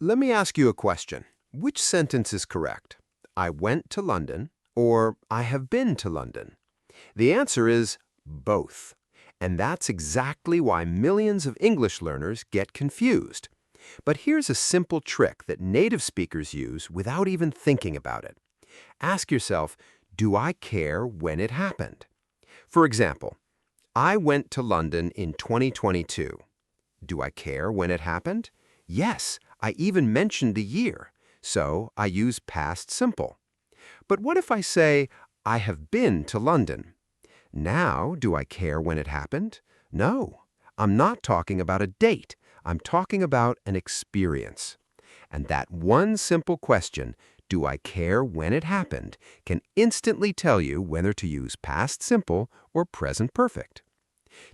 Let me ask you a question. Which sentence is correct? I went to London or I have been to London? The answer is both. And that's exactly why millions of English learners get confused. But here's a simple trick that native speakers use without even thinking about it. Ask yourself, do I care when it happened? For example, I went to London in 2022. Do I care when it happened? Yes, I even mentioned the year, so I use past simple. But what if I say, I have been to London? Now, do I care when it happened? No, I'm not talking about a date. I'm talking about an experience. And that one simple question, do I care when it happened, can instantly tell you whether to use past simple or present perfect.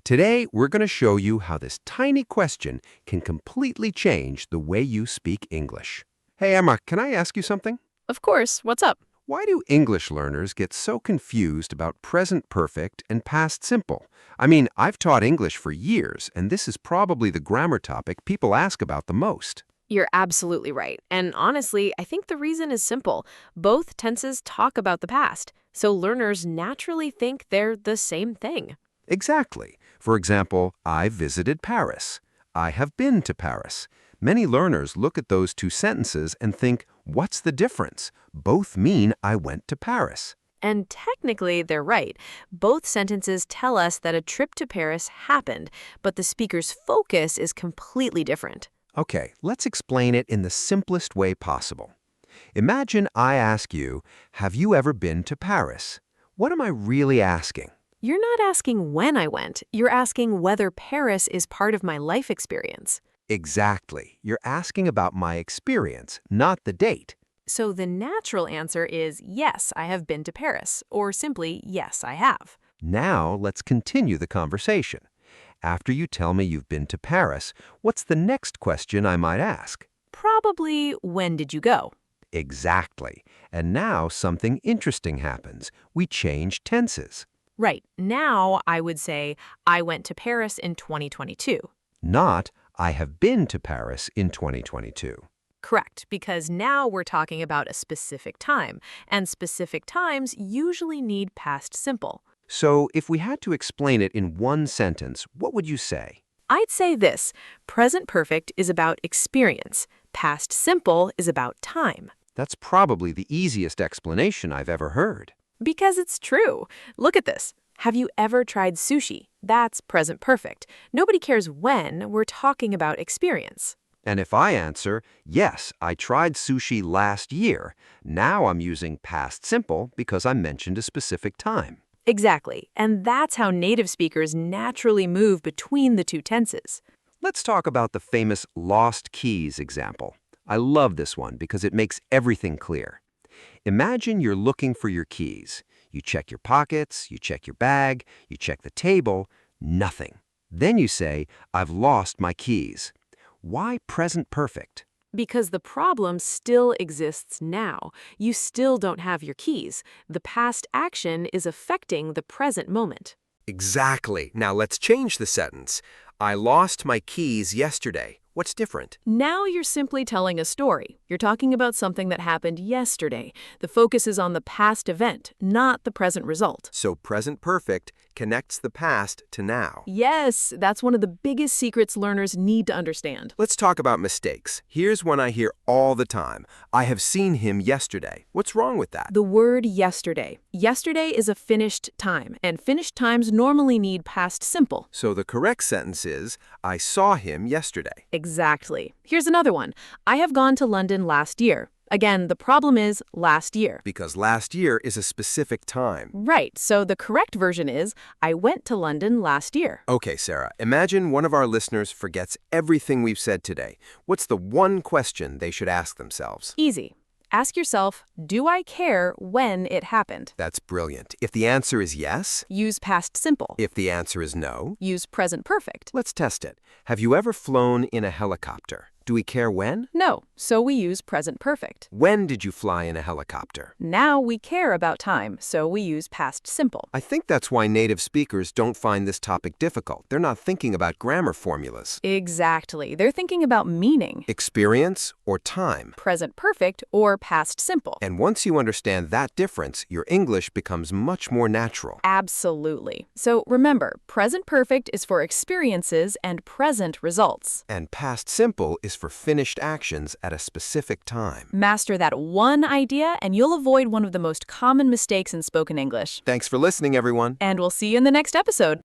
Today, we're going to show you how this tiny question can completely change the way you speak English. Hey, Emma, can I ask you something? Of course, what's up? Why do English learners get so confused about present perfect and past simple? I mean, I've taught English for years, and this is probably the grammar topic people ask about the most. You're absolutely right. And honestly, I think the reason is simple. Both tenses talk about the past, so learners naturally think they're the same thing. Exactly. For example, I visited Paris. I have been to Paris. Many learners look at those two sentences and think, what's the difference? Both mean I went to Paris. And technically, they're right. Both sentences tell us that a trip to Paris happened, but the speaker's focus is completely different. Okay, let's explain it in the simplest way possible. Imagine I ask you, have you ever been to Paris? What am I really asking? You're not asking when I went. You're asking whether Paris is part of my life experience. Exactly. You're asking about my experience, not the date. So the natural answer is yes, I have been to Paris, or simply yes, I have. Now let's continue the conversation. After you tell me you've been to Paris, what's the next question I might ask? Probably when did you go? Exactly. And now something interesting happens. We change tenses. Right. Now I would say I went to Paris in 2022. Not, I have been to Paris in 2022. Correct, because now we're talking about a specific time, and specific times usually need past simple. So if we had to explain it in one sentence, what would you say? I'd say this: present perfect is about experience, past simple is about time. That's probably the easiest explanation I've ever heard. Because it's true. Look at this. Have you ever tried sushi? That's present perfect. Nobody cares when, we're talking about experience. And if I answer, yes, I tried sushi last year, now I'm using past simple because I mentioned a specific time. Exactly. And that's how native speakers naturally move between the two tenses. Let's talk about the famous lost keys example. I love this one because it makes everything clear. Imagine you're looking for your keys. You check your pockets, you check your bag, you check the table, nothing. Then you say, I've lost my keys. Why present perfect? Because the problem still exists now. You still don't have your keys. The past action is affecting the present moment. Exactly. Now let's change the sentence. I lost my keys yesterday. What's different? Now you're simply telling a story. You're talking about something that happened yesterday. The focus is on the past event, not the present result. So present perfect connects the past to now. Yes, that's one of the biggest secrets learners need to understand. Let's talk about mistakes. Here's one I hear all the time. I have seen him yesterday. What's wrong with that? The word yesterday. Yesterday is a finished time, and finished times normally need past simple. So the correct sentence is, I saw him yesterday. Exactly. Here's another one. I have gone to London last year. Again, the problem is last year. Because last year is a specific time. Right, so the correct version is, I went to London last year. Okay, Sarah, imagine one of our listeners forgets everything we've said today. What's the one question they should ask themselves? Easy. Ask yourself, do I care when it happened? That's brilliant. If the answer is yes, Use past simple. if the answer is no, Use present perfect. let's test it. Have you ever flown in a helicopter? Do we care when? No, so we use present perfect. When did you fly in a helicopter? Now we care about time, so we use past simple. I think that's why native speakers don't find this topic difficult. They're not thinking about grammar formulas. Exactly. They're thinking about meaning. Experience or time. Present perfect or past simple. And once you understand that difference, your English becomes much more natural. Absolutely. So remember, present perfect is for experiences and present results. And past simple is for finished actions at a specific time. Master that one idea and you'll avoid one of the most common mistakes in spoken English. Thanks for listening, everyone. And we'll see you in the next episode.